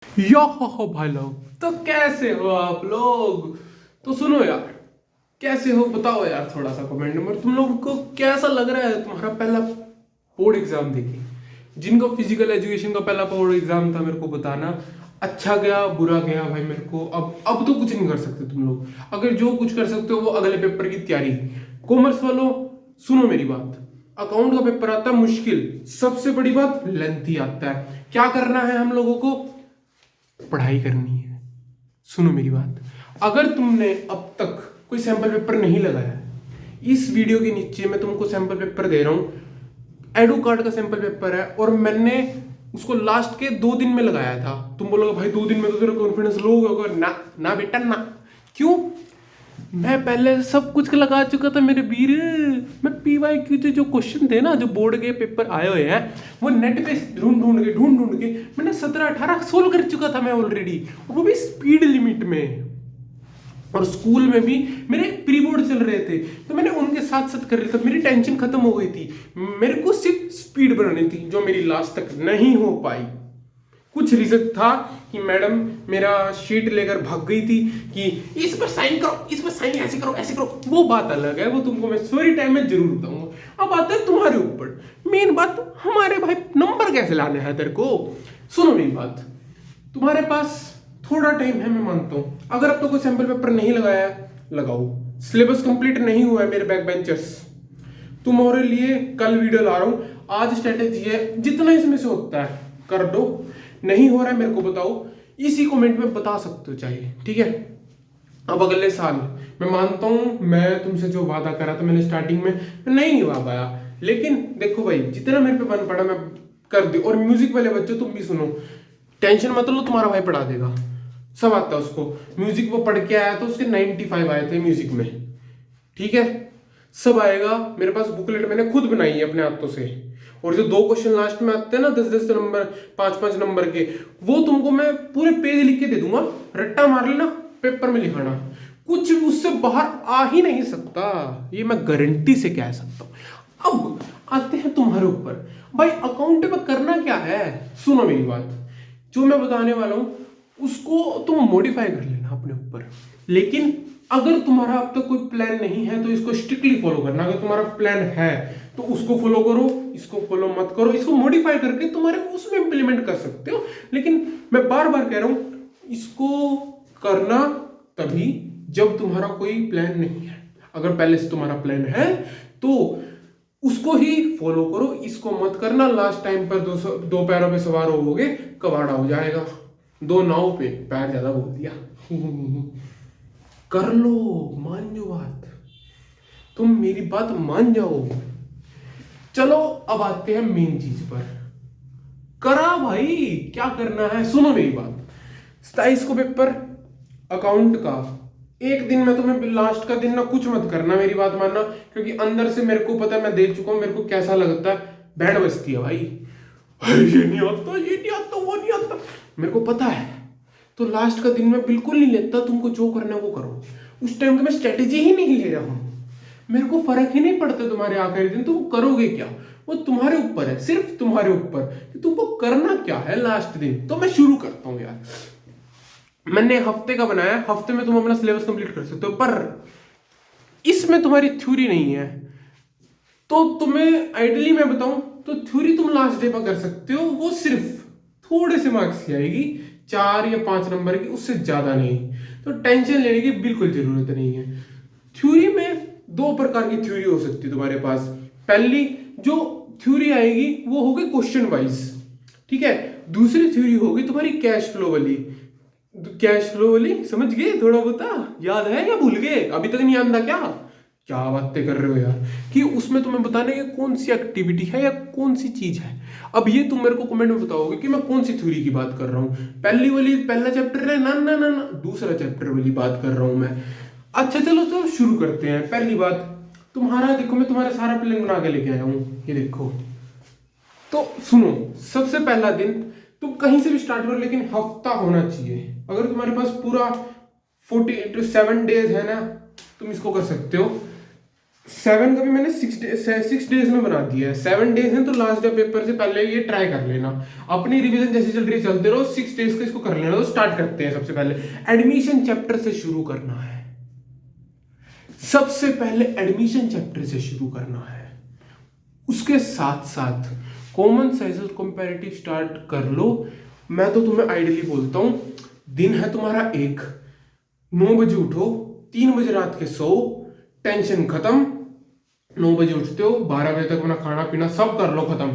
यो हो भाई लोग, तो कैसे हो आप लोग। तो सुनो यार, कैसे हो बताओ यार, थोड़ा सा कमेंट में तुम लोगों को कैसा लग रहा है तुम्हारा पहला बोर्ड एग्जाम देखिए। जिनको फिजिकल एजुकेशन का पहला बोर्ड एग्जाम था मेरे को बताना, अच्छा गया बुरा गया भाई। मेरे को अब तो कुछ नहीं कर सकते तुम लोग। अगर जो कुछ कर सकते हो वो अगले पेपर की तैयारी। कॉमर्स वालों सुनो मेरी बात, अकाउंट का पेपर आता है मुश्किल, सबसे बड़ी बात लेंथी आता है। क्या करना है हम लोगों को, पढ़ाई करनी है। सुनो मेरी बात, अगर तुमने अब तक कोई सैंपल पेपर नहीं लगाया है, इस वीडियो के नीचे मैं तुमको सैंपल पेपर दे रहा हूं। एडू कार्ड का सैंपल पेपर है और मैंने उसको लास्ट के 2 दिन में लगाया था। तुम बोलोगे भाई 2 दिन में तो तेरा कॉन्फिडेंस लो होगा। ना ना बेटा ना। क्यों? मैं पहले से सब कुछ लगा चुका था मेरे वीर। मैं PYQ के जो क्वेश्चन थे ना, जो बोर्ड के पेपर आए हुए हैं, वो नेट पे ढूंढ ढूंढ के मैंने 17 18 सोल्व कर चुका था मैं ऑलरेडी, वो भी स्पीड लिमिट में। और स्कूल में भी मेरे प्री बोर्ड चल रहे थे तो मैंने उनके साथ साथ कर रहा था। मेरी टेंशन खत्म हो गई थी, मेरे को सिर्फ स्पीड बनानी थी जो मेरी लास्ट तक नहीं हो पाई। कुछ रीजन था कि मैडम मेरा शीट लेकर भाग गई थी कि इस पर साइन करो, इस पर साइन ऐसे करो ऐसे करो। वो बात अलग है, वो तुमको मैं स्टोरी टाइम में जरूर बताऊंगा। अब आता है तुम्हारे ऊपर मेन बात, हमारे भाई नंबर कैसे लाने हैं तेरे को। सुनो मेरी बात, तुम्हारे पास थोड़ा टाइम है, मैं मानता हूं। अगर अब तो कोई सैंपल पेपर नहीं लगाया है, लगाओ। सिलेबस कंप्लीट नहीं हुआ है मेरे बैक बेंचर्स, तुम्हारे लिए कल वीडियो ला रहा हूं। आज स्ट्रेटेजी है, जितना इसमें से होता है कर दो। नहीं हो रहा है मेरे को बताओ, इसी कमेंट में बता सकते हो चाहिए, ठीक है। अब अगले साल मैं मानता हूं, मैं तुमसे जो वादा करा था मैंने स्टार्टिंग में, मैं नहीं निभा पाया। लेकिन देखो भाई, जितना मेरे पे बन पड़ा मैं कर दी। और म्यूजिक वाले बच्चों तुम भी सुनो, टेंशन मत लो, तुम्हारा भाई पढ़ा देगा। सब आता है उसको म्यूजिक, वो पढ़ के आया तो उसके 95 आए थे म्यूजिक में, ठीक है। सब आएगा। मेरे पास बुकलेट मैंने खुद बनाई है अपने हाथों से। और जो 2 क्वेश्चन लास्ट में आते हैं ना, 10 10 नंबर, 5 5 नंबर के, वो तुमको मैं पूरे पेज लिख के दे दूंगा। रट्टा मार लेना, पेपर में लिखाना। कुछ भी उससे बाहर आ ही नहीं सकता, ये मैं गारंटी से कह सकता हूं। अब आते हैं तुम्हारे ऊपर भाई, अकाउंट में करना क्या है। सुनो मेरी बात, जो मैं बताने वाला हूं उसको तुम मॉडिफाई कर लेना अपने ऊपर। लेकिन अगर तुम्हारा अब तक कोई प्लान नहीं है तो इसको स्ट्रिक्टली फॉलो करना। अगर तुम्हारा प्लान है तो उसको फॉलो करो, इसको फॉलो मत करो। इसको मॉडिफाई करके तुम्हारे उसमें इंप्लीमेंट कर सकते हो। लेकिन मैं बार बार कह रहा हूं, इसको करना तभी जब तुम्हारा कोई प्लान नहीं है। अगर पहले से तुम्हारा प्लान है तो उसको ही फॉलो करो, इसको मत करना। लास्ट टाइम पर दो पैरों पे सवार होगे, कबाड़ा हो जाएगा। 2 नाव पे पैर ज्यादा बोल दिया। कर लो, मान जाओ बात, तुम मेरी बात मान जाओ। चलो अब आते हैं मेन चीज पर। करा भाई, क्या करना है सुनो मेरी बात। 27 को पेपर अकाउंट का, एक दिन में तुम्हें लास्ट का दिन ना कुछ मत करना, मेरी बात मानना। क्योंकि अंदर से मेरे को पता है, मैं दे चुका हूं, मेरे को कैसा लगता है। बैंड बजती है भाई, ये नहीं आता, ये नहीं आता, वो नहीं आता, मेरे को पता है। तो लास्ट का दिन मैं बिल्कुल नहीं लेता, तुमको जो करना है वो करो। उस टाइम का मैं स्ट्रेटेजी ही नहीं ले रहा हूं। मेरे को फर्क ही नहीं पड़ता तुम्हारे आखिरी दिन तुम करोगे क्या, वो तुम्हारे ऊपर है, सिर्फ तुम्हारे ऊपर कि तुमको करना क्या है लास्ट दिन। तो मैं शुरू करता हूं यार। मैंने हफ्ते का बनाया, हफ्ते में तुम अपना सिलेबस कंप्लीट कर सकते हो, पर इसमें तुम्हारी थ्योरी नहीं है। तो तुम्हें आइडियली मैं बताऊं तो थ्योरी तुम लास्ट डे पर कर सकते हो, वो सिर्फ थोड़े से मार्क्स की आएगी, 4 या 5 नंबर की, उससे ज्यादा नहीं। तो टेंशन लेने की बिल्कुल जरूरत नहीं है। थ्योरी में 2 प्रकार की थ्योरी हो सकती है तुम्हारे पास। पहली जो थ्योरी आएगी वो होगी क्वेश्चन वाइज, ठीक है। दूसरी थ्योरी होगी तुम्हारी कैश फ्लो वाली। कैश फ्लो वाली समझ गए, थोड़ा बहुत याद है या भूल गए, अभी तक नहीं आंदा क्या। क्या बातें कर रहे हो यार, कि उसमें तुम्हें बताने की कौन सी एक्टिविटी है या कौन सी चीज है। अब ये तुम मेरे को कमेंट में बताओगे कि मैं कौन सी थ्योरी की बात कर रहा हूँ। पहली वाली पहला चैप्टर है ना ना ना ना, दूसरा चैप्टर वाली बात कर रहा हूं मैं। अच्छा चलो तो शुरू करते हैं। पहली बात, तुम्हारा देखो, मैं तुम्हारा सारा प्लान बना के लेके आया हूँ, ये देखो। तो सुनो, सबसे पहला दिन तुम कहीं से भी स्टार्ट करो, लेकिन हफ्ता होना चाहिए। अगर तुम्हारे पास पूरा 47 डेज है ना, तुम इसको कर सकते हो। 7 का भी मैंने 6 डेज में बना दिया है। 7 डेज है तो लास्ट डे पेपर से पहले ये ट्राई कर लेना। अपनी रिवीजन जैसी चल रही है चलते रहो, 6 डेज का इसको कर लेना। तो स्टार्ट करते हैं। सबसे पहले एडमिशन चैप्टर से शुरू करना है। सबसे पहले एडमिशन चैप्टर से शुरू करना है। उसके साथ साथ कॉमन साइज और कंपैरेटिव स्टार्ट कर लो। मैं तो तुम्हें आइडियली बोलता हूं, दिन है तुम्हारा 9 बजे उठो, 3 बजे रात के सो, टेंशन खत्म। 9 बजे उठते हो, 12 बजे तक अपना खाना पीना सब कर लो खत्म।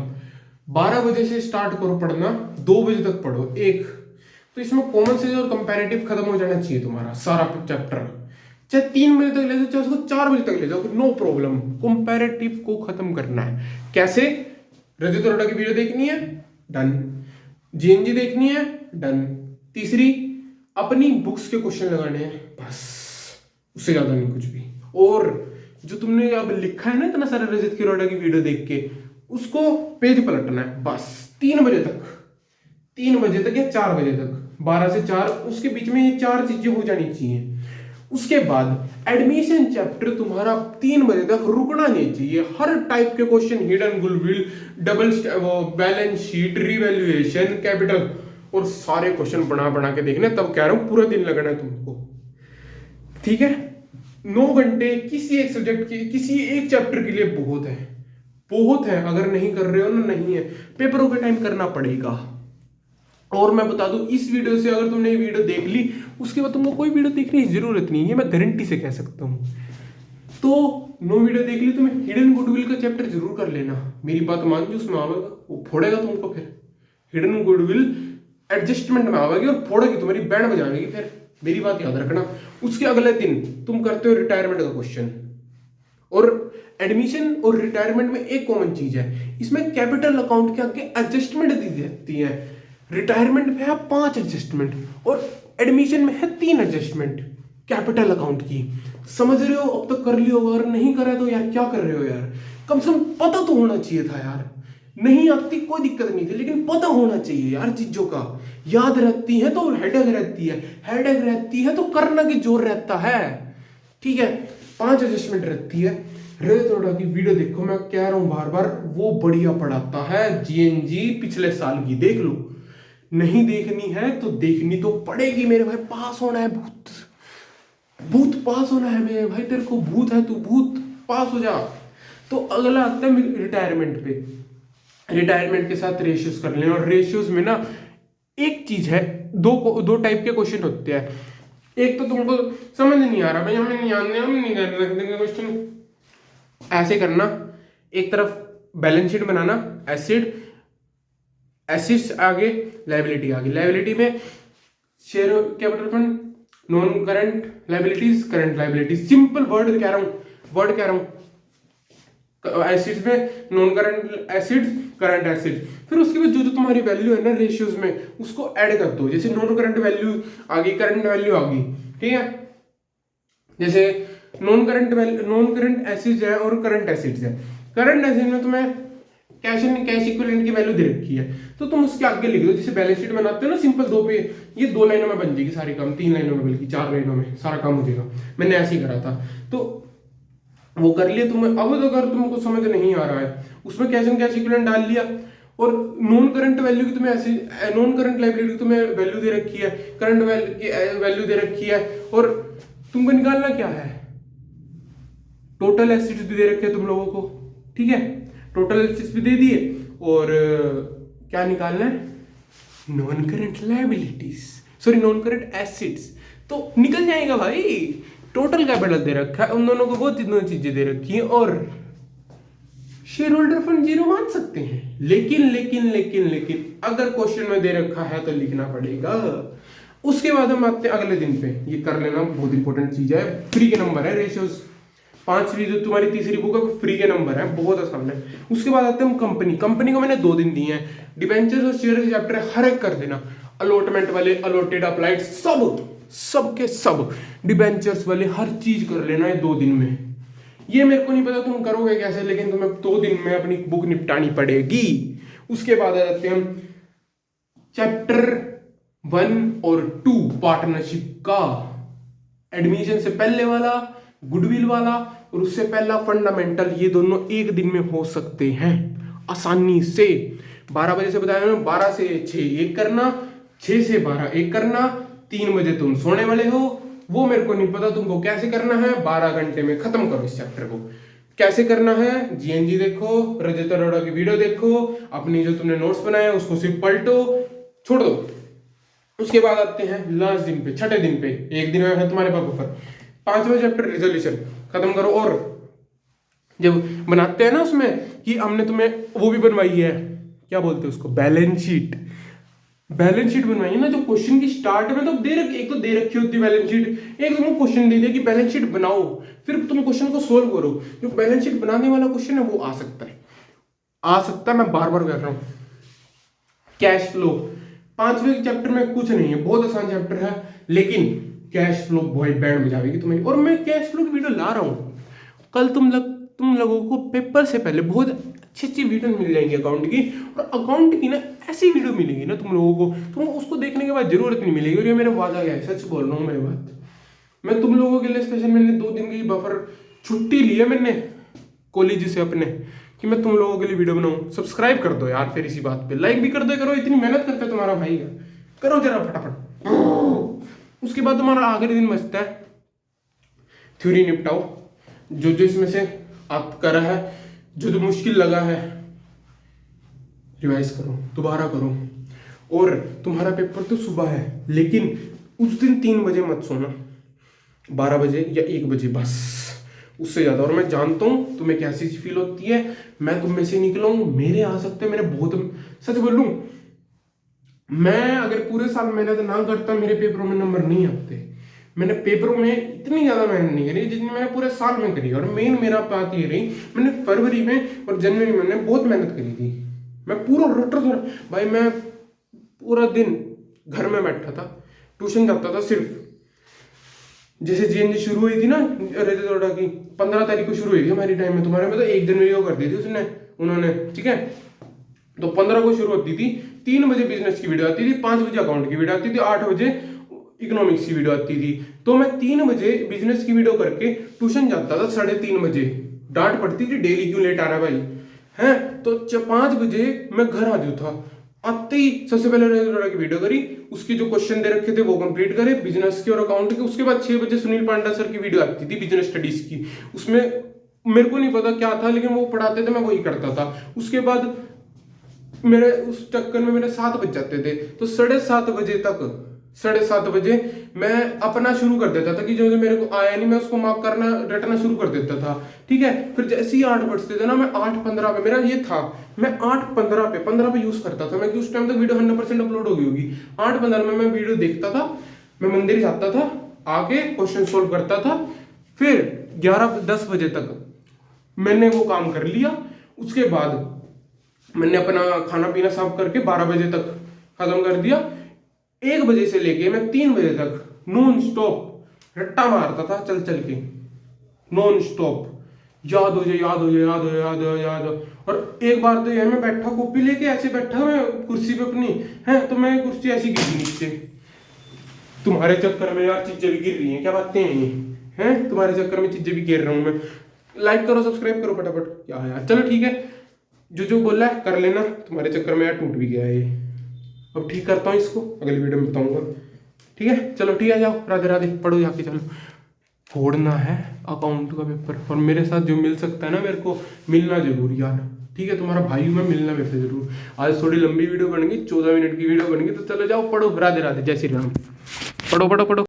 12 बजे से स्टार्ट करो पढ़ना, 2 बजे तक पढ़ो। तो इसमें कॉमन सेंस और कंपैरेटिव खत्म हो जाना चाहिए तुम्हारा सारा चैप्टर। चाहे 3 बजे तक ले जाओ, चाहे उसको 4 बजे तक ले जाओ, नो प्रॉब्लम। कंपैरेटिव को खत्म करना है। कैसे? रजत अरोड़ा की वीडियो देखनी है, डन। जीएनजी देखनी है, डन। तीसरी, अपनी बुक्स के क्वेश्चन लगाने हैं, बस। उससे ज्यादा नहीं कुछ भी। और जो तुमने अब लिखा है ना इतना सारा रजत की अरोड़ा की वीडियो देख के, उसको पेज पलटना है, बस। 3 बजे तक, 3 बजे तक या 4 बजे तक, 12 से 4, उसके बीच में ये 4 चीजें हो जानी चाहिए। उसके बाद एडमिशन चैप्टर तुम्हारा 3 बजे तक रुकना नहीं चाहिए। हर टाइप के question, hidden goodwill, double balance sheet, revaluation, capital, और सारे क्वेश्चन बना बना के देखने। तब कह रहा हूं पूरा दिन लगना है तुमको, ठीक है? 9 घंटे किसी एक सब्जेक्ट की, किसी एक चैप्टर के लिए बहुत है, बहुत है। अगर नहीं कर रहे हो ना, नहीं है, पेपरों के टाइम करना पड़ेगा। और मैं बता दूं, इस वीडियो से अगर तुमने ये वीडियो देख ली, उसके बाद तुमको कोई वीडियो देखने की जरूरत नहीं है, ये मैं गारंटी से कह सकता हूं। तो 9 वीडियो देख ली, तुम्हें हिडन गुडविल का चैप्टर जरूर कर लेना। मेरी बात मान जी, उसमें आवेगा, वो फोड़ेगा तुमको। फिर हिडन गुडविल एडजस्टमेंट में आवेगी और फोड़ेगी, तुम्हारी बैंड बजाएगी। फिर मेरी बात याद रखना। उसके अगले दिन तुम करते हो रिटायरमेंट का क्वेश्चन। और एडमिशन और रिटायरमेंट में एक कॉमन चीज है, इसमें कैपिटल अकाउंट के आगे एडजस्टमेंट दी जाती है। रिटायरमेंट में है 5 एडजस्टमेंट और एडमिशन में है 3 एडजस्टमेंट कैपिटल अकाउंट की। समझ रहे हो? अब तक कर लियो, अगर नहीं करा तो यार क्या कर रहे हो यार? कम से कम पता तो होना चाहिए था यार। नहीं आती कोई दिक्कत नहीं थी, लेकिन पता होना चाहिए यार चीजों का। याद रहती है तो हेडेक रहती है, हेडेक रहती है तो करना की जोर रहता है, ठीक है? 5 एडजस्टमेंट रहती है। रजत अरोड़ा की वीडियो देखो, मैं कह रहा हूं बार बार, वो बढ़िया पढ़ाता है। जीएनजी पिछले साल की देख लो। नहीं देखनी है तो देखनी तो पड़ेगी मेरे भाई। पास होना है, भूत भूत पास होना है मेरे भाई। तेरे को भूत है, तू भूत पास हो जा। तो अगला आता है रिटायरमेंट पे। रिटायरमेंट के साथ रेशियोज कर लेना। और रेशियोज में ना एक चीज है, दो टाइप के क्वेश्चन होते हैं। एक तो तुमको समझ नहीं आ रहा भाई, हमें नहीं आने, हम नहीं कर सकते क्वेश्चन। ऐसे करना, एक तरफ बैलेंस शीट बनाना, एसिड्स आगे, लायबिलिटी आगे। लायबिलिटी में share capital fund, non current liabilities, current liabilities. Simple word कह रहा हूं। एसिड्स में non current assets, current assets. फिर उसके बाद जो जो तुम्हारी वैल्यू है ना रेशियोज में, उसको ऐड कर दो। जैसे नॉन करंट वैल्यू आ गई, करंट वैल्यू आ गई, ठीक है? जैसे नॉन करंट एसिड्स है और करंट एसिड्स है। करंट एसिड में तुम्हें कैश इक्विवेलेंट की वैल्यू दे रखी है, तो तुम उसके आगे लिख दो। जैसे बैलेंस शीट बनाते हो ना सिंपल, 2 पे, ये 2 लाइनों में बन जाएगी सारी काम, 3 लाइनों में, बल्कि 4 लाइनों में सारा काम हो जाएगा। मैंने ऐसे ही करा था, तो वो कर लिया तुम। अब अगर तुमको समझ नहीं आ रहा है, उसमें कैश एंड कैश इक्विवेलेंट डाल लिया। और नॉन करंट वैल्यू की तुम्हें ऐसी, नॉन करंट लायबिलिटी की तुम्हें वैल्यू दे रखी है, करंट वैल्यू दे रखी है, और तुमको निकालना क्या है? टोटल एसिड्स भी दे रखे हैं तुम लोगों को, ठीक है? टोटल एसिड्स भी दे दिए। और क्या निकालना है? Non current liabilities, sorry non current assets. तो निकल जाएगा भाई। टोटल कैपिटल दे रखा है, उन दोनों को वो दोनों चीजें दे रखी हैं। और शेयर होल्डर फंड 0 मान सकते हैं, लेकिन अगर क्वेश्चन में दे रखा है तो लिखना पड़ेगा। उसके बाद हम आते हैं अगले दिन पे। ये कर लेना, बहुत इंपॉर्टेंट चीज है। फ्री के नंबर है रेशियोज। 5वीं जो तुम्हारी तीसरी बुक है, फ्री के नंबर है, बहुत आसान है। उसके बाद आते हैं हम कंपनी को मैंने 2 दिन दिए हैं। डिबेंचर्स और शेयर के चैप्टर हर एक कर देना। अलॉटमेंट वाले, अलॉटेड, अप्लाइड, सब के सब डिबेंचर्स वाले हर चीज कर लेना है 2 दिन में। ये मेरे को नहीं पता तुम करोगे कैसे, लेकिन तुम्हें 2 दिन में अपनी बुक निपटानी पड़ेगी। उसके बाद आ जाते हैं हम चैप्टर 1 और 2 पार्टनरशिप का। एडमिशन से पहले वाला, गुडविल वाला और उससे पहला फंडामेंटल, ये दोनों एक दिन में हो सकते हैं आसानी से। 12 बजे से बताया ना, 12 से 6 एक करना, 6 से 12 एक करना, 3 बजे तुम सोने वाले हो। वो मेरे को नहीं पता तुमको कैसे करना है, 12 घंटे में खत्म करो इस चैप्टर को। कैसे करना है, जीएनजी देखो, रजत अरोड़ा की वीडियो देखो, अपनी जो तुमने नोट्स बनाए उसको सिर्फ पलटो, छोड़ दो। उसके बाद आते हैं लास्ट दिन पे, छठे दिन पे, एक दिन है तुम्हारे पास बफर। 5वां चैप्टर रिजोल्यूशन खत्म करो। और जब बनाते हैं ना उसमें कि हमने तुम्हें वो भी बनवाई है, क्या बोलते हैं उसको, बैलेंस शीट। बैलेंस शीट बनवाई है ना, जो क्वेश्चन की स्टार्ट में तो एक तो दे रखी होती है बैलेंस शीट, एक तुमको क्वेश्चन दे दिया कि बैलेंस शीट बनाओ, फिर तुम क्वेश्चन को सोल्व करो। जो बैलेंस शीट बनाने वाला क्वेश्चन है वो आ सकता है, मैं बार बार कह रहा हूं। कैश फ्लो 5वें चैप्टर में कुछ नहीं है, बहुत आसान चैप्टर है, लेकिन कैश फ्लो बहुत बैंड बजावेगी तुम्हें। और मैं कैश फ्लो की वीडियो ला रहा हूं कल, तुम लोगों को पेपर से पहले बहुत अच्छी वीडियो मिल जाएंगी अकाउंट की। और अकाउंट की ना ऐसी वीडियो मिलेगी ना तुम लोगों को, तुम उसको देखने के बाद जरूरत नहीं मिलेगी। और ये मेरा वादा है, सच बोल रहा हूँ मेरी बात। मैं तुम लोगों के लिए स्पेशल, मैंने 2 दिन की बफर छुट्टी ली है मैंने कॉलेज से अपने, कि मैं तुम लोगों के लिए वीडियो बनाऊं। सब्सक्राइब कर दो यार, फिर इसी बात पे लाइक भी कर दो करो, इतनी मेहनत करता है तुम्हारा भाई का, करो जरा फटाफट। उसके बाद तुम्हारा आखिरी दिन बचता है थ्योरी निपटाओ, जो इसमें से आप करा है, जो मुश्किल लगा है रिवाइज करो, दोबारा करो। और तुम्हारा पेपर तो सुबह है, लेकिन उस दिन 3 बजे मत सोना, 12 बजे या 1 बजे बस, उससे ज्यादा। और मैं जानता हूं तुम्हें कैसी फील होती है, मैं तुम में से निकला हूं, मेरे आ सकते हैं, मेरे बहुत, सच बोलूं, मैं अगर पूरे साल मेहनत ना करता मेरे पेपरों में नंबर नहीं आते। मैंने पेपरों में इतनी ज्यादा मेहनत नहीं करी जितनी मैंने पूरे साल में करी। और मेन मेरा बात ये रही, मैंने फरवरी में और जनवरी में मैंने बहुत मेहनत करी थी। मैं पूरा रोटर भाई, मैं पूरा दिन घर में बैठा था, ट्यूशन जाता था सिर्फ। जैसे जीएनजी शुरू हुई थी ना रजत अरोड़ा की, 15 तारीख को शुरू हुई थी हमारी टाइम में, तुम्हारे में तो 1 जनवरी को कर दी थी उन्होंने, ठीक है। तो 15 को शुरू होती थी, 3 बजे बिजनेस की वीडियो आती थी, 5 बजे अकाउंट की वीडियो आती थी, 8 बजे इकोनॉमिक्स की वीडियो आती थी। तो मैं 3 बजे बिजनेस की वीडियो करके ट्यूशन जाता था 3:30 बजे। डांट पड़ती थी, डेली क्यों लेट आ रहा भाई है। तो 5 बजे मैं घर आ जाता था, आते ही सबसे पहले रजत की वीडियो करी, उसके जो क्वेश्चन दे रखे थे वो कंप्लीट करे बिजनेस के और अकाउंट के। उसके बाद 6 बजे सुनील पांडा सर की वीडियो आती थी बिजनेस स्टडीज की, उसमें मेरे को नहीं पता क्या था, लेकिन वो पढ़ाते थे, मैं वही करता था। उसके बाद मेरे उस चक्कर में मेरे 7 बज जाते थे, तो 7:30 बजे मैं अपना शुरू कर देता था कि जो मेरे को आया नहीं मैं उसको मार्क करना, रटना शुरू कर देता था, ठीक है। फिर जैसे ही 8 बजते थे ना, मैं 8:15 पे, मेरा ये था, मैं 8:15 पे यूज करता था मैं, कि उस टाइम तक वीडियो 100% अपलोड हो गई होगी। 8:15 में मैं वीडियो देखता था, मैं मंदिर जाता था, आके क्वेश्चन सोल्व करता था। फिर 11-10 बजे तक मैंने वो काम कर लिया। उसके बाद मैंने अपना खाना पीना साफ करके 12 बजे तक खत्म कर दिया। 1 बजे से लेके मैं 3 बजे तक नॉन स्टॉप रट्टा मारता था, चल चल के नॉन स्टॉप, याद हो जाए। और एक बार तो यार मैं बैठा, कॉपी लेके ऐसे बैठा मैं कुर्सी पे अपनी है, तो मैं कुर्सी ऐसी गिरी नीचे। तुम्हारे चक्कर में यार चीजें भी गिर रही हैं, क्या बातें हैं, तुम्हारे चक्कर में चीजें भी गिर रहा हूं मैं। लाइक करो, सब्सक्राइब करो फटाफट, क्या यार, चलो ठीक है, जो बोला है कर लेना। तुम्हारे चक्कर में यार टूट भी गया है ये, अब ठीक करता हूँ इसको, अगली वीडियो में बताऊंगा, ठीक है। चलो ठीक है, जाओ, राधे राधे, पढ़ो जाके, चलो। फोड़ना है अकाउंट का पेपर, और मेरे साथ जो मिल सकता है ना, मेरे को मिलना जरूर यार, ठीक है। तुम्हारा भाई मैं, मिलना मेरे से जरूर। आज थोड़ी लंबी वीडियो बन गई, 14 मिनट की वीडियो बन गई, तो चलो जाओ पढ़ो, राधे राधे, जय श्री राम, पढ़ो।